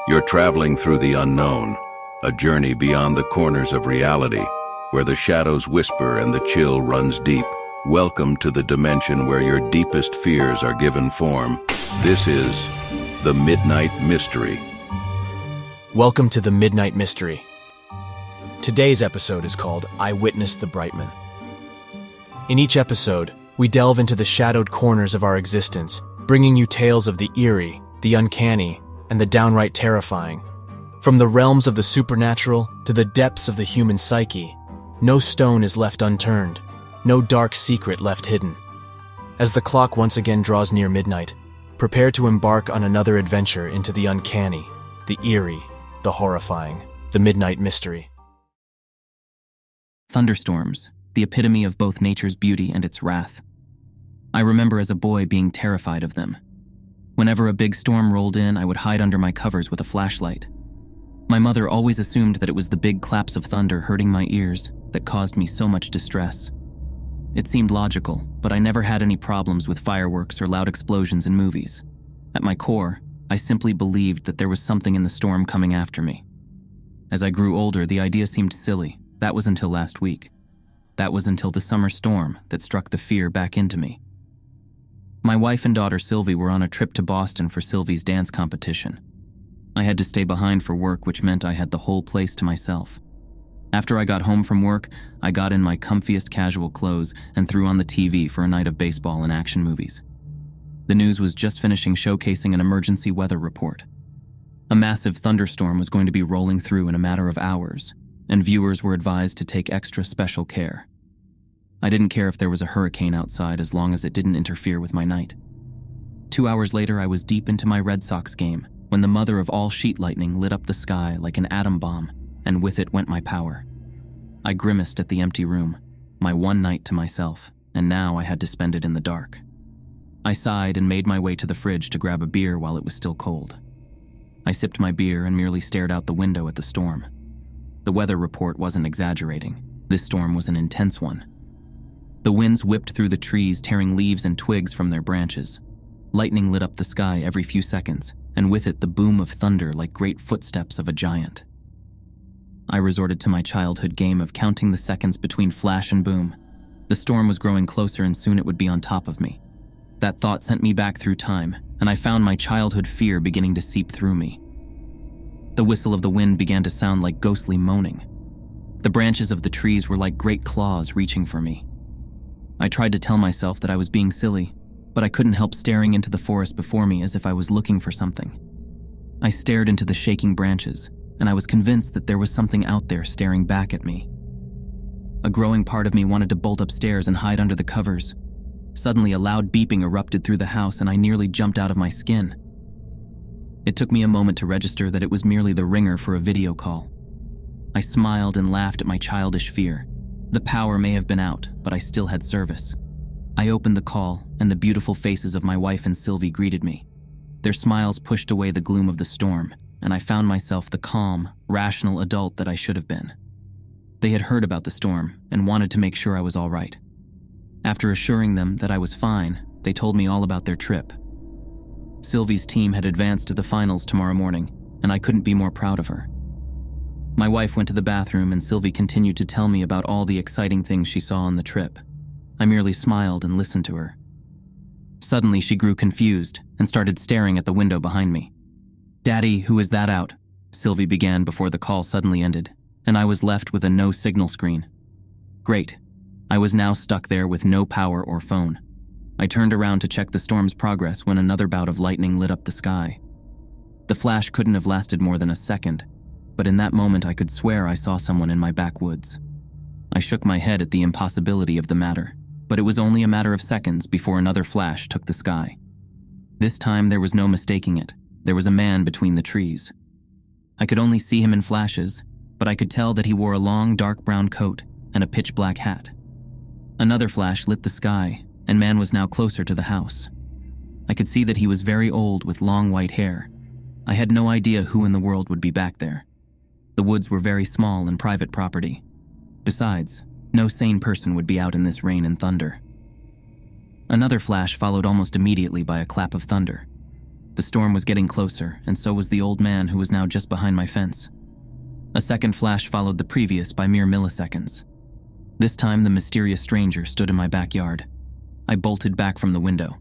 You're traveling through the unknown, a journey beyond the corners of reality, where the shadows whisper and the chill runs deep. Welcome to the dimension where your deepest fears are given form. This is the Midnight Mystery. Welcome to the Midnight Mystery. Today's episode is called I Witnessed the BRIGHTMAN. In each episode, we delve into the shadowed corners of our existence, bringing you tales of the eerie, the uncanny, and the downright terrifying. From the realms of the supernatural to the depths of the human psyche, no stone is left unturned, no dark secret left hidden. As the clock once again draws near midnight, prepare to embark on another adventure into the uncanny, the eerie, the horrifying, the Midnight Mystery. Thunderstorms, the epitome of both nature's beauty and its wrath. I remember as a boy being terrified of them. Whenever a big storm rolled in, I would hide under my covers with a flashlight. My mother always assumed that it was the big claps of thunder hurting my ears that caused me so much distress. It seemed logical, but I never had any problems with fireworks or loud explosions in movies. At my core, I simply believed that there was something in the storm coming after me. As I grew older, the idea seemed silly. That was until last week. That was until the summer storm that struck the fear back into me. My wife and daughter Sylvie were on a trip to Boston for Sylvie's dance competition. I had to stay behind for work, which meant I had the whole place to myself. After I got home from work, I got in my comfiest casual clothes and threw on the TV for a night of baseball and action movies. The news was just finishing showcasing an emergency weather report. A massive thunderstorm was going to be rolling through in a matter of hours, and viewers were advised to take extra special care. I didn't care if there was a hurricane outside as long as it didn't interfere with my night. 2 hours later, I was deep into my Red Sox game when the mother of all sheet lightning lit up the sky like an atom bomb, and with it went my power. I grimaced at the empty room, my one night to myself, and now I had to spend it in the dark. I sighed and made my way to the fridge to grab a beer while it was still cold. I sipped my beer and merely stared out the window at the storm. The weather report wasn't exaggerating. This storm was an intense one. The winds whipped through the trees, tearing leaves and twigs from their branches. Lightning lit up the sky every few seconds, and with it the boom of thunder like great footsteps of a giant. I resorted to my childhood game of counting the seconds between flash and boom. The storm was growing closer and soon it would be on top of me. That thought sent me back through time, and I found my childhood fear beginning to seep through me. The whistle of the wind began to sound like ghostly moaning. The branches of the trees were like great claws reaching for me. I tried to tell myself that I was being silly, but I couldn't help staring into the forest before me as if I was looking for something. I stared into the shaking branches, and I was convinced that there was something out there staring back at me. A growing part of me wanted to bolt upstairs and hide under the covers. Suddenly, a loud beeping erupted through the house, and I nearly jumped out of my skin. It took me a moment to register that it was merely the ringer for a video call. I smiled and laughed at my childish fear. The power may have been out, but I still had service. I opened the call, and the beautiful faces of my wife and Sylvie greeted me. Their smiles pushed away the gloom of the storm, and I found myself the calm, rational adult that I should have been. They had heard about the storm and wanted to make sure I was all right. After assuring them that I was fine, they told me all about their trip. Sylvie's team had advanced to the finals tomorrow morning, and I couldn't be more proud of her. My wife went to the bathroom and Sylvie continued to tell me about all the exciting things she saw on the trip. I merely smiled and listened to her. Suddenly, she grew confused and started staring at the window behind me. "Daddy, who is that out?" Sylvie began before the call suddenly ended, and I was left with a no signal screen. Great. I was now stuck there with no power or phone. I turned around to check the storm's progress when another bout of lightning lit up the sky. The flash couldn't have lasted more than a second, but in that moment I could swear I saw someone in my backwoods. I shook my head at the impossibility of the matter, but it was only a matter of seconds before another flash took the sky. This time there was no mistaking it. There was a man between the trees. I could only see him in flashes, but I could tell that he wore a long dark brown coat and a pitch black hat. Another flash lit the sky, and man was now closer to the house. I could see that he was very old with long white hair. I had no idea who in the world would be back there. The woods were very small and private property. Besides, no sane person would be out in this rain and thunder. Another flash followed almost immediately by a clap of thunder. The storm was getting closer, and so was the old man who was now just behind my fence. A second flash followed the previous by mere milliseconds. This time, the mysterious stranger stood in my backyard. I bolted back from the window.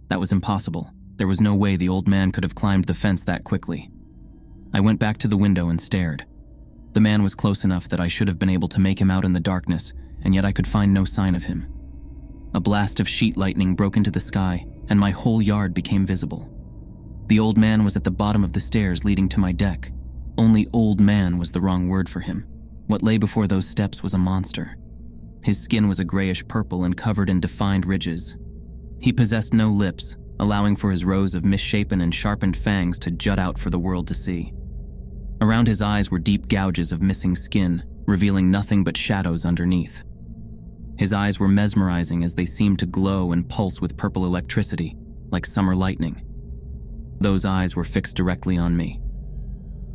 That was impossible. There was no way the old man could have climbed the fence that quickly. I went back to the window and stared. The man was close enough that I should have been able to make him out in the darkness, and yet I could find no sign of him. A blast of sheet lightning broke into the sky, and my whole yard became visible. The old man was at the bottom of the stairs leading to my deck. Only old man was the wrong word for him. What lay before those steps was a monster. His skin was a grayish purple and covered in defined ridges. He possessed no lips, allowing for his rows of misshapen and sharpened fangs to jut out for the world to see. Around his eyes were deep gouges of missing skin, revealing nothing but shadows underneath. His eyes were mesmerizing as they seemed to glow and pulse with purple electricity, like summer lightning. Those eyes were fixed directly on me.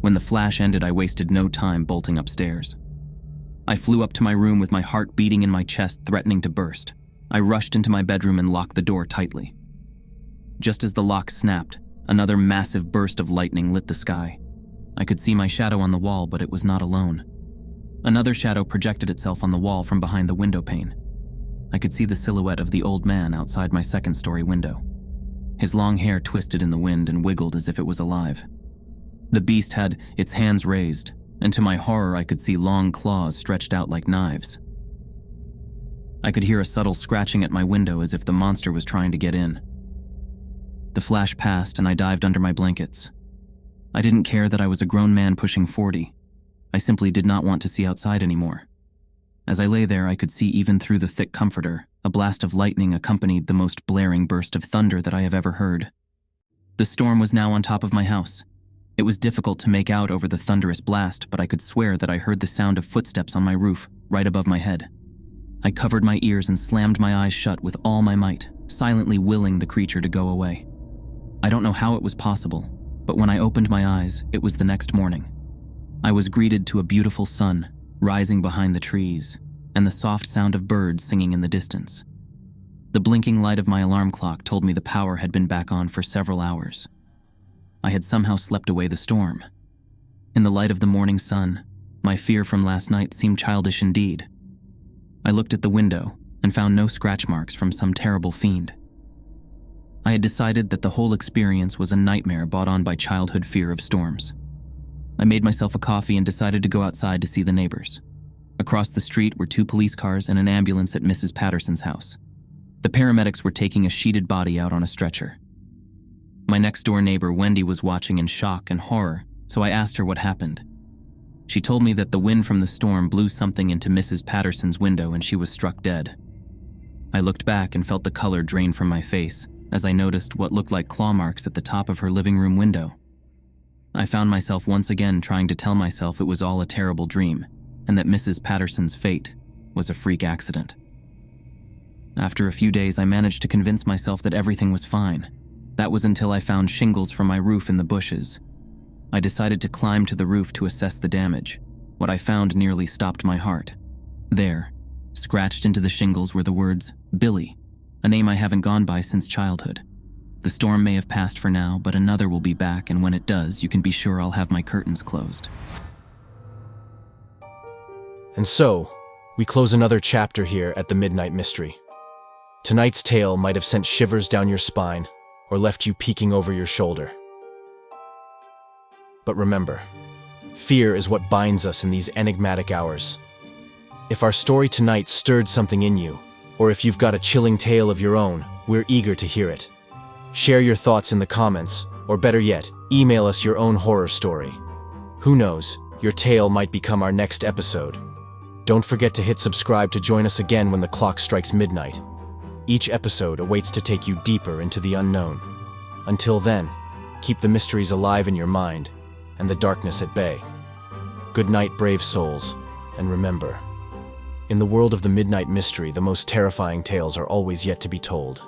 When the flash ended, I wasted no time bolting upstairs. I flew up to my room with my heart beating in my chest, threatening to burst. I rushed into my bedroom and locked the door tightly. Just as the lock snapped, another massive burst of lightning lit the sky. I could see my shadow on the wall, but it was not alone. Another shadow projected itself on the wall from behind the window pane. I could see the silhouette of the old man outside my second-story window. His long hair twisted in the wind and wiggled as if it was alive. The beast had its hands raised, and to my horror I could see long claws stretched out like knives. I could hear a subtle scratching at my window as if the monster was trying to get in. The flash passed and I dived under my blankets. I didn't care that I was a grown man pushing 40. I simply did not want to see outside anymore. As I lay there, I could see even through the thick comforter. A blast of lightning accompanied the most blaring burst of thunder that I have ever heard. The storm was now on top of my house. It was difficult to make out over the thunderous blast, but I could swear that I heard the sound of footsteps on my roof, right above my head. I covered my ears and slammed my eyes shut with all my might, silently willing the creature to go away. I don't know how it was possible, but when I opened my eyes, it was the next morning. I was greeted to a beautiful sun, rising behind the trees, and the soft sound of birds singing in the distance. The blinking light of my alarm clock told me the power had been back on for several hours. I had somehow slept away the storm. In the light of the morning sun, my fear from last night seemed childish indeed. I looked at the window and found no scratch marks from some terrible fiend. I had decided that the whole experience was a nightmare brought on by childhood fear of storms. I made myself a coffee and decided to go outside to see the neighbors. Across the street were 2 police cars and an ambulance at Mrs. Patterson's house. The paramedics were taking a sheeted body out on a stretcher. My next-door neighbor, Wendy, was watching in shock and horror, so I asked her what happened. She told me that the wind from the storm blew something into Mrs. Patterson's window and she was struck dead. I looked back and felt the color drain from my face as I noticed what looked like claw marks at the top of her living room window. I found myself once again trying to tell myself it was all a terrible dream and that Mrs. Patterson's fate was a freak accident. After a few days, I managed to convince myself that everything was fine. That was until I found shingles from my roof in the bushes. I decided to climb to the roof to assess the damage. What I found nearly stopped my heart. There, scratched into the shingles, were the words, Billy, a name I haven't gone by since childhood. The storm may have passed for now, but another will be back, and when it does, you can be sure I'll have my curtains closed. And so, we close another chapter here at the Midnight Mystery. Tonight's tale might have sent shivers down your spine or left you peeking over your shoulder. But remember, fear is what binds us in these enigmatic hours. If our story tonight stirred something in you, or if you've got a chilling tale of your own, we're eager to hear it. Share your thoughts in the comments, or better yet, email us your own horror story. Who knows, your tale might become our next episode. Don't forget to hit subscribe to join us again when the clock strikes midnight. Each episode awaits to take you deeper into the unknown. Until then, keep the mysteries alive in your mind and the darkness at bay. Good night, brave souls, and remember, in the world of the Midnight Mystery, the most terrifying tales are always yet to be told.